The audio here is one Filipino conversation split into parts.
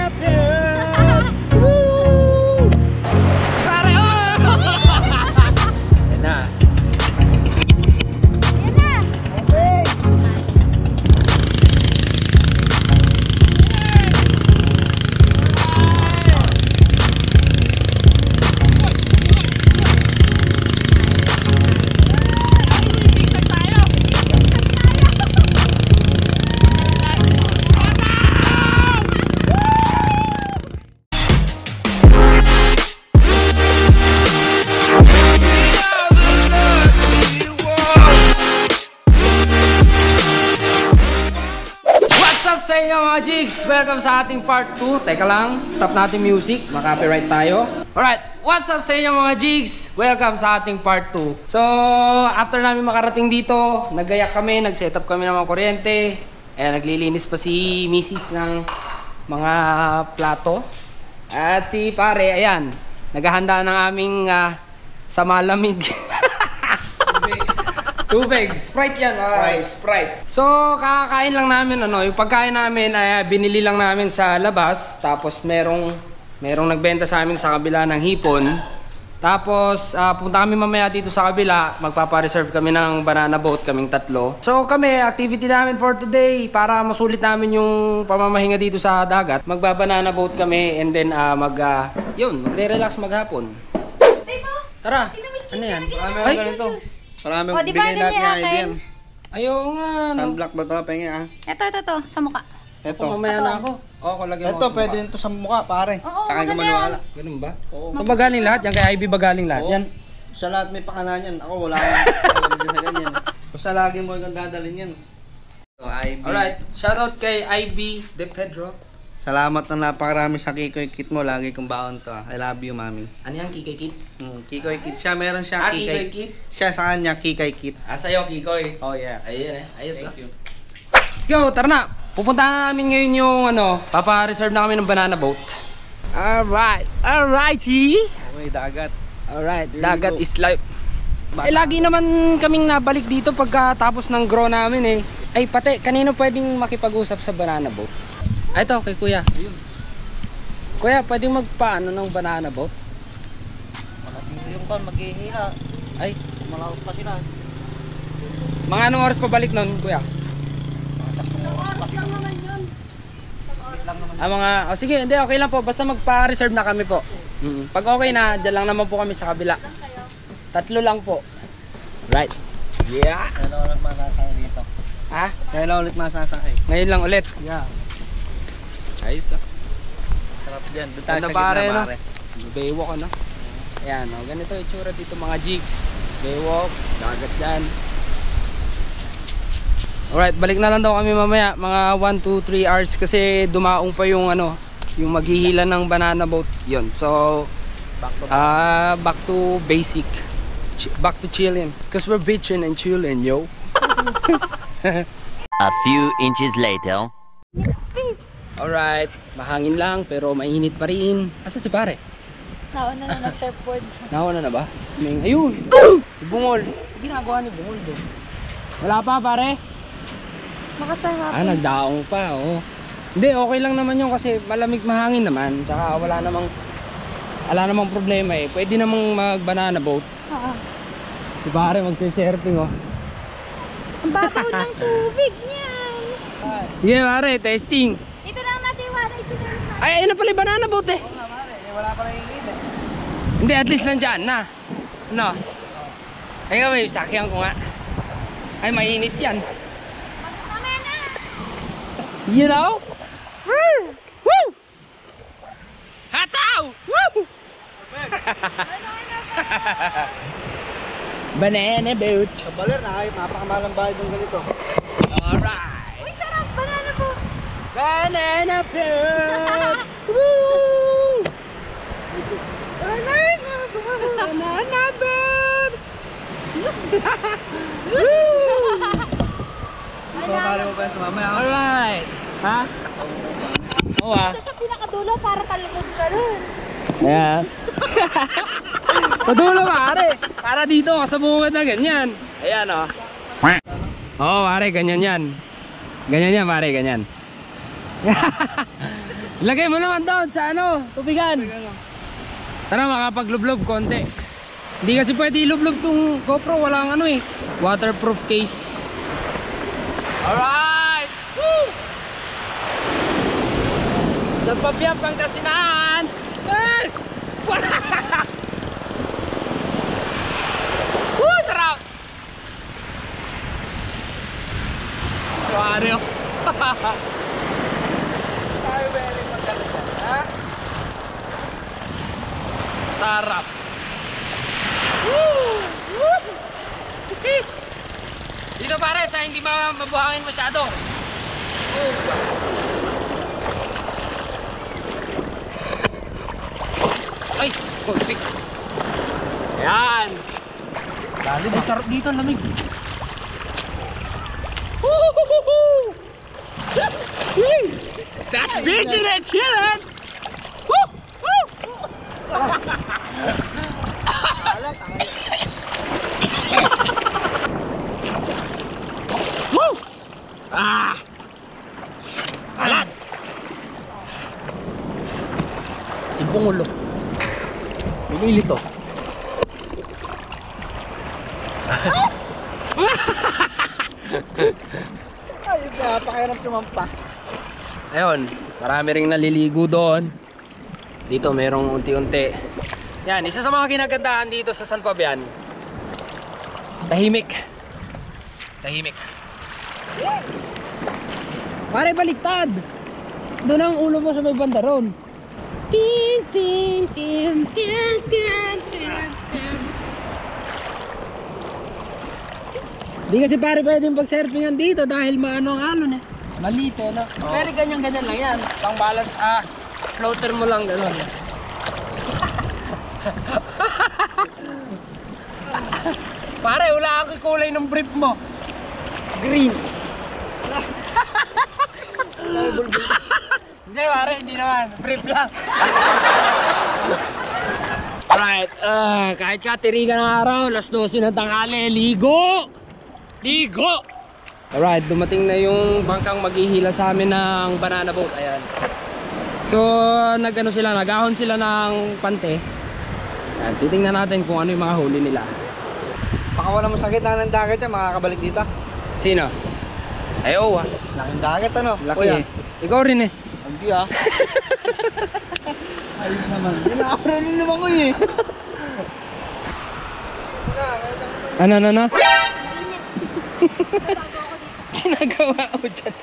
napin. Woo! Pare, oh! Yan na. Sa inyo mga jigs, welcome sa ating part 2. Teka lang, stop natin music, maka-copyright tayo. Alright, what's up sa inyo mga jigs? Welcome sa ating part 2. So, after namin makarating dito, naggayak kami, nag-set up kami ng mga kuryente. Ayan, naglilinis pa si Mrs. ng mga plato. At si pare, ayan, naghahanda ng aming sa malamig. Tubig, Sprite yan, Sprite. So, kakakain lang namin, yung pagkain namin ay binili lang namin sa labas. Tapos merong nagbenta sa amin sa kabila ng hipon. Tapos, punta kami mamaya dito sa kabila, magpapa-reserve kami ng banana boat, kaming tatlo. So kami, activity namin for today, para masulit namin yung pamamahinga dito sa dagat. Magba-banana boat kami and then magre-relax maghapon. Tara, ano yan? Ay, ganito. Maraming bigay lahat niya, IBM. Ayaw nga. Sunblock ba ito? Pengi Ito, sa mukha. Ito. Mamaya na ako. Oo, lagyan mo. Ito, pwede rin ito sa mukha, pare. Oo, saka ka maniwala. Ganun ba? Oo. Saan ba galing lahat? Yan kay IB ba galing lahat? Oo. Yan. Sa lahat may pakanan yan. Ako wala akong alam din sa ganyan. Basta lagi mo yung dadalhin yan. So, IB. Alright, shoutout kay IB De Pedro. Salamat na napakarami sa Kikoy Kit mo. Lagi kong baon to. I love you, mami. Ano yan, Kikoy Kit? Kikoy Kit. Siya, meron siya Kikoy Kit? Siya sa kanya, Kikoy Kit. Sa'yo, Kikoy. Oh, yeah. Ayun ayos. Thank you. Let's go, tara na. Pupuntahan na namin ngayon yung papa-reserve na kami ng banana boat. Alrighty. Okay, dagat. Alright, dagat is life. Lagi naman kaming nabalik dito pagkatapos ng grow namin Ay, pati, kanino pwedeng makipag-usap sa banana boat? Ito, kay kuya. Ayun. Kuya, pwedeng magpaano ng banana boat? Malaking yung ton, maghihila. Ay, Malawak pa sila. mga anong oras pabalik nun, kuya? Sige, hindi, okay lang po. Basta magpa-reserve na kami po. Pag okay na, dyan lang naman po kami sa kabila. 3 lang po. Right. Yeah. Kailan ulit masasakay dito? Ha? Kailan ulit masasakay? Ngayon lang ulit. Yeah. Ayos Sarap dyan. Doon tayo Ganda sa pare, gitna, no? pare. Baywalk Ayan, ganito itsura dito mga jigs. Baywalk, dagat dyan. Alright, balik na lang daw kami mamaya. Mga 1, 2, 3 hours kasi dumaong pa yung yung maghihila ng banana boat. Yun. So, back to basic. Back to chilling. Cause we're bitching and chilling, yo. A few inches later. Alright, mahangin lang pero mainit pa rin. Asa si pare? Nauna na nag-surfboard. Nauna na ba? Ayun! Si Bungol. Ginagawa ni Bungol doon. Wala pa pare? Makasarap. Nagdaong pa, oh. Hindi, okay lang naman yun kasi malamig mahangin naman. Tsaka wala namang problema Pwede namang mag-banana boat. Si pare magsisurfing, oh. Ang babaw ng tubig niyan. Sige pare, testing. Ito lang natin waray. Ay, ayun na pala yung banana boat Wala pa rin yung Hindi, at least nandyan na. Ano? Ay nga, babe, sakyan ko nga. Ay, mainit yan. Mamaya na. You know? Woo! Woo! Hataw! Woo! Banana boat. Kabaler na kayo, napakamalang bahay ng ganito. Alright. Uy, sarap. Banana po. Banana boat. Woo! Banana boat. Woo! Pagkakali mo pa sa mamaya. Alright. Ha? Oo Sa pinakadulo para talunod ka rin. Ayan. Sa dulo pare. Para dito sa bungad na ganyan. Ayan o. Oo pare, ganyan yan. Ganyan yan pare, ganyan. Lagay mo naman doon sa ano, tubigan. Tara, makapaglublog konti. Hindi kasi pwede ilublob tong GoPro, walang ano eh, waterproof case. Alright! Woo! Sa Pabiyang Pangasinan! Ay! Woo! Sarap! Mario! Tayo very magaling yan, ha? Sarap! Woo! Woo! Dito pare, sa hindi mabuhangin masyado. Ay! Kontik! Ayan! Lalo din sarap dito, lamig. Woo! That's bitchin' and chillin'! Woo! Woo! Woo! Ah! Alat! Ibong ulo. Bumili to. Ayun na, pakairam sumampa. Ayun, marami ring naliligo doon. Dito merong unti-unti. Yan, isa sa mga kinagandahan dito sa San Fabian. Tahimik. Tahimik. Pare, baliktad. Doon ang ulo mo sa may bandaron. Tin, tin, tin, tin, tin, tin, tin. Di kasi pare pwedeng pag-surfingan dito dahil maano ang alon eh. Maliit eh, no? Oh. Pero ganyan-ganyan lang yan. Pang balance, floater mo lang gano'n. Pare, wala ako kulay ng brief mo. Green. Hindi pare, hindi naman. Brief lang. Alright, kahit katirigan ng araw, alas 12 ng tanghali, ligo! Ligo! Alright, dumating na yung bangkang maghihila sa amin ng banana boat. Ayan. So, nag-ano sila, nag-ahon sila ng pante. Ayan, titingnan natin kung ano yung mga huli nila. Baka wala mo sakit na ng dagat yan, makakabalik dito. Sino? Ay, oo ah. Laking dagat ano? Laki Kuya. eh. Ikaw rin eh. Hindi ah. Ayun naman. Ginakaroon na naman ko eh. Ano? Ginagawa ko dyan.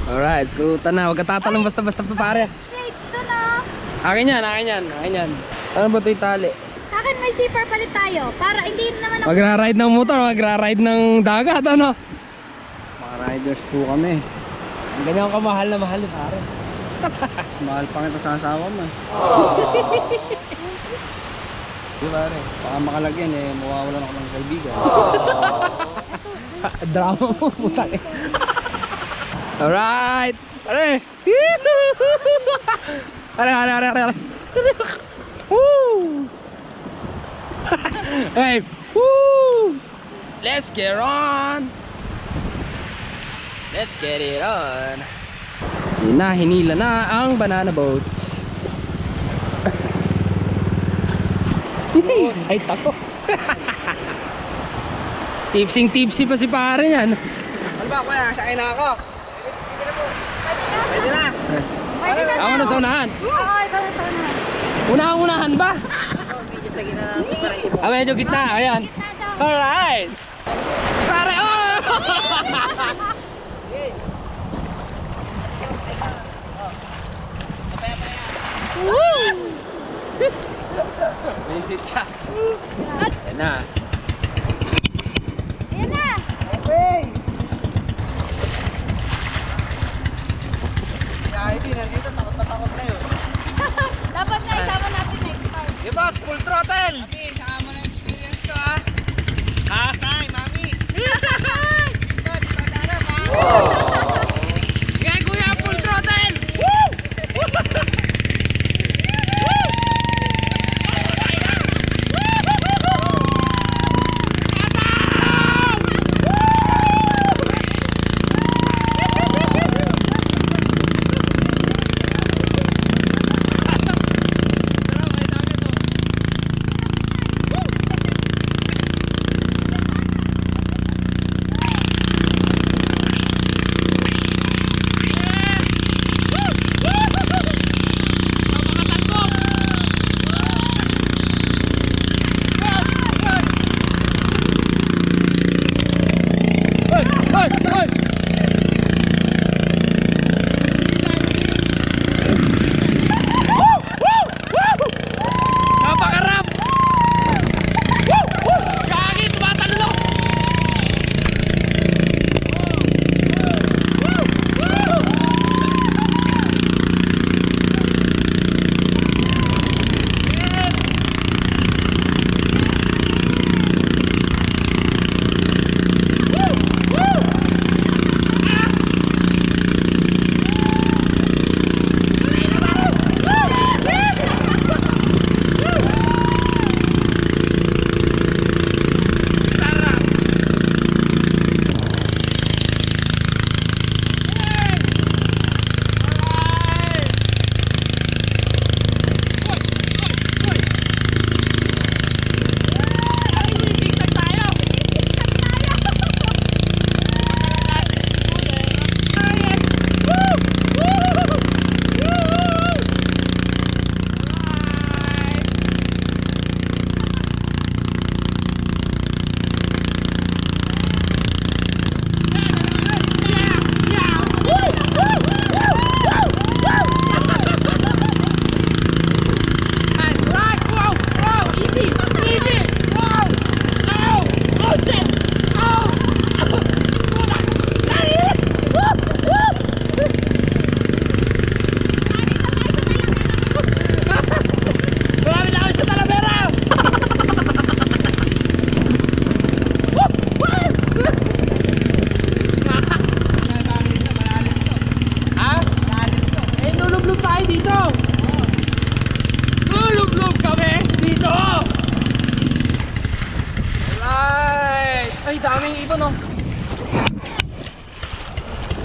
Alright, so tana, huwag ka tatalong basta-basta pa pare. Shades to na. Akin yan, akin yan, akin yan. Ano ba ito yung tali? Sa akin may zipper palit tayo. Para hindi naman ako. Magra-ride ng motor, magra-ride ng dagat, ano? Mga riders po kami. Ang ganyan ka mahal na mahal eh pare. Mahal pa kita sa asawa mo eh. Di ba rin? Baka makalagyan eh, mawawalan ako ng kaibigan. Drama mo, putang eh. Alright! Pare! Pare! Woo! Hey! Woo! Let's get on! Let's get it on! Hinila na ang banana boats. Excited ako. Tipsy pa si pare yan. Ano ba kuya? Sakay na ako. Pwede na. Pwede na. Ako na sa unahan. Oo, ikaw na sa unahan. Unahan ba? Medyo sa gitna lang. Medyo gitna. Ayan. Alright. Pare, oh! Woo! Visit siya. Ayan na. Ayan na. Okay. Kaya hindi, nandito takot na takot na yun. Dapat na isama natin next time. Hey boss, full throttle. Mami, saka mo na experience ko ah. Ha? Tay, mami. Dito, sa harap ha. Sige kuya, full throttle. Woo!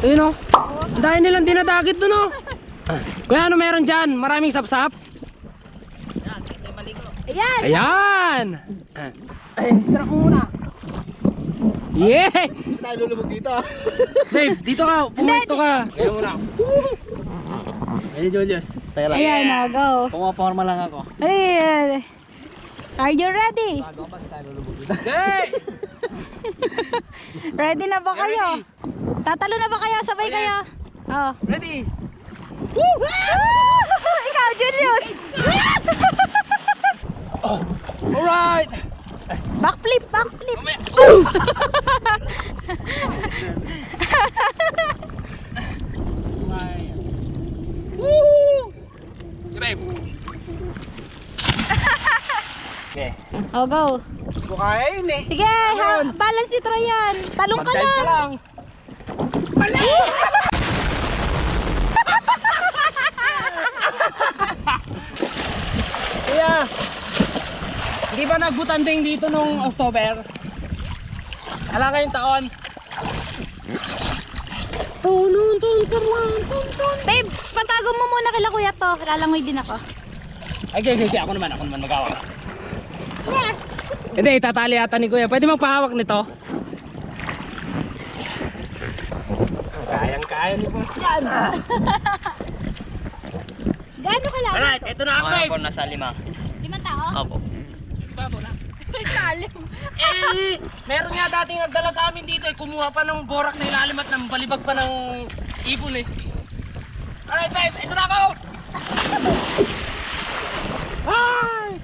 Ayun o. Dahil nilang dinadagit dun o. Kuya, ano meron dyan? Maraming sapsap? Ayan! Ayan! Ay, extract mo muna. Yeah! Tayo lulubog dito. Babe, dito ka. Pumesto ka. Kaya muna. Ayun, Julius. Tayo lang. Ayan na, go. Pumaporma lang ako. Ayan. Are you ready? Bago pa tayo lulubog dito. Hey! Ready na ba kayo? Tatalo na ba kayo? Sabay kayo? Oh. Ready? Ikaw, Julius! Alright! Backflip, backflip! Woo! Okay, babe. Okay. Oh, go. Hindi ko kaya yun eh. Sige, balance si Troy yan. Talong ka Pag-dive ka lang. lang. Mali! Kuya, hindi ba nagbutanding dito nung October? Ala kayong taon? Babe, patago mo muna kila kuya to. Lalangoy din ako. Ay, okay, ako naman mag-awak. Hindi, itatali ata ni Kuya. Pwede magpahawak nito? Kayang-kaya ni Boss yan. Gaano ka lang? Alright, ito na ako, babe. Ako nasa 5. 5 tao? Opo. Babo na. Salim. Eh, meron nga dating nagdala sa amin dito eh. Kumuha pa ng borak sa ilalim at ng balibag pa ng ibon eh. Alright, babe, ito na ako. Hi!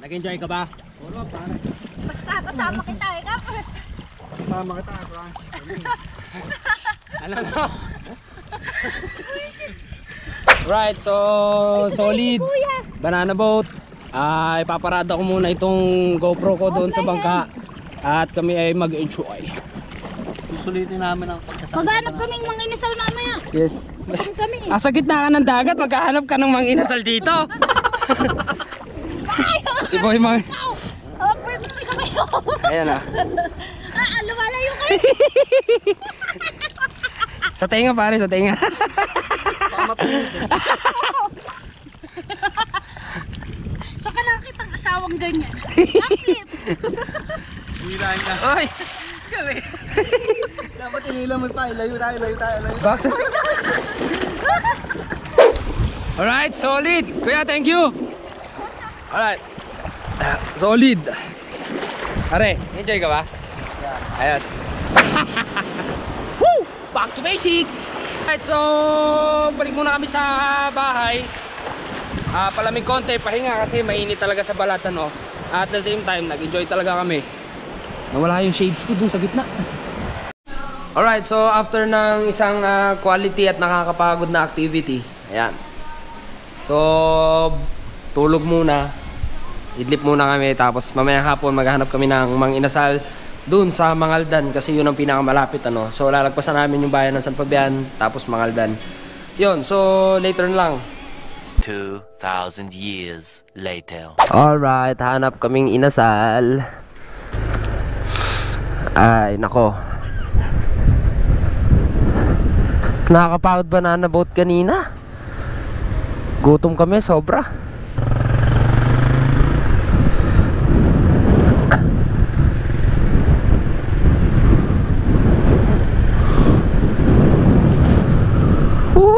Nag-enjoy ka ba? Wala, pare. Basta kasama kita eh. Kapag. Sama kita, Franz. Alam mo? Right, so solid. Kuya. Banana boat. Ipaparada ko muna itong GoPro ko doon sa bangka. At kami ay mag-enjoy. Susulitin namin ang pagkasama. Maghanap kaming mga inisal mamaya. Yes. Saan kami? Sa gitna ka ng dagat, maghahanap ka ng mga inasal dito. Si Boy Mang. Oh, perfect ka kayo. Ayan ah. Lumalayo kayo. Sa tenga pare, sa tenga. So ka nakita ang asawang ganyan. Backflip. Hilahin ka. Oy! Dapat inilam mo pa. Layo tayo. Box. Alright, solid. Kuya, thank you. Alright. Solid. Are, enjoy ka ba? Yeah. Ayos. Woo! Back to basic. Alright, so balik muna kami sa bahay. Palamig konti, pahinga kasi mainit talaga sa balat, ano. At the same time, nag-enjoy talaga kami. Nawala yung shades ko dun sa gitna. Alright, so after ng isang quality at nakakapagod na activity, ayan. So, tulog muna. Idlip muna kami, tapos mamayang hapon maghanap kami ng Mang Inasal dun sa Mangaldan kasi yun ang pinakamalapit, ano. So, lalagpasan namin yung bayan ng San Fabian, tapos Mangaldan. Yun, so later na lang. 2,000 years later. Alright, hanap kaming inasal. Ay, nako. Nakakapagod banana boat kanina. Gutom kami, sobra.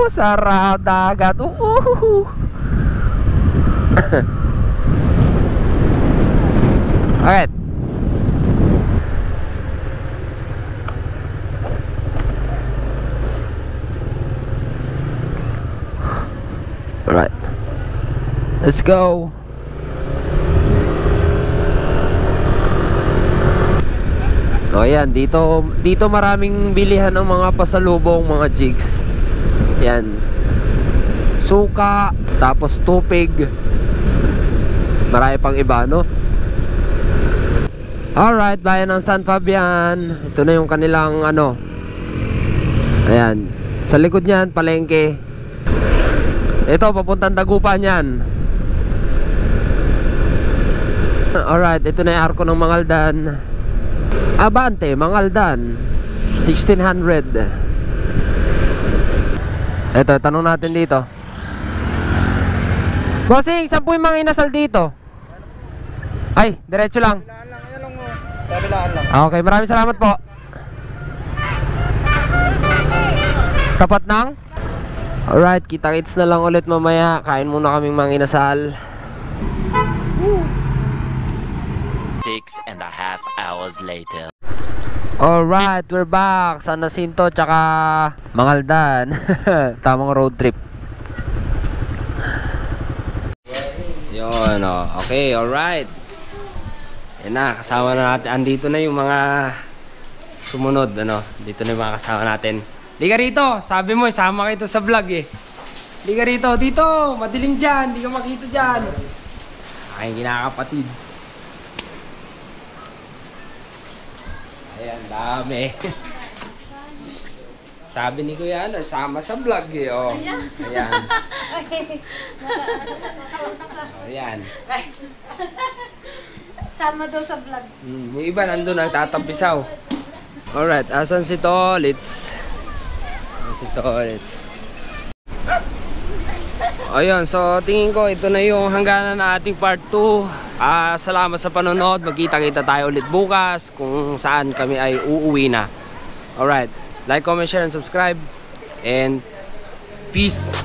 Sarap dagat. Alright. Alright. Let's go. O yan, dito maraming bilihan ng mga pasalubong, mga jigs. Yan. Suka, tapos tupig. Marami pang iba, no? Alright, bayan ng San Fabian. Ito na yung kanilang ano. Ayan. Sa likod niyan, palengke. Ito, papuntang Dagupan yan. Alright, ito na yung arko ng Mangaldan. Abante, Mangaldan. 1600. Ito, tanong natin dito. Bossing, saan po yung mga inasal dito? Ay, diretso lang. Kabilaan lang. Okay, maraming salamat po. Tapat ng? Alright, kita-kits na lang ulit mamaya. Kain muna kaming mga inasal. 6.5 hours later. Alright, we're back sa Nasinto tsaka Mangaldan. Tamang road trip. Yun, oh. Okay, alright. Yan na, kasama na natin. Andito na yung mga sumunod, ano. Dito na yung mga kasama natin. Liga rito, sabi mo, sama kita sa vlog eh. Liga rito, dito, madilim dyan, di ka makita dyan. Aking kinakapatid. Ayan, dami. Sabi ni Kuya, sama sa vlog eh, oh. Ayan. Ayan. Sama daw sa vlog. Yung iba nandun, nagtatampisaw. Alright, asan si Tolits? Si Tolits. Ayun, so tingin ko ito na yung hangganan na ating part 2. Salamat sa panonood. Magkita-kita tayo ulit bukas kung saan kami ay uuwi na. Alright, like, comment, share, and subscribe. And peace!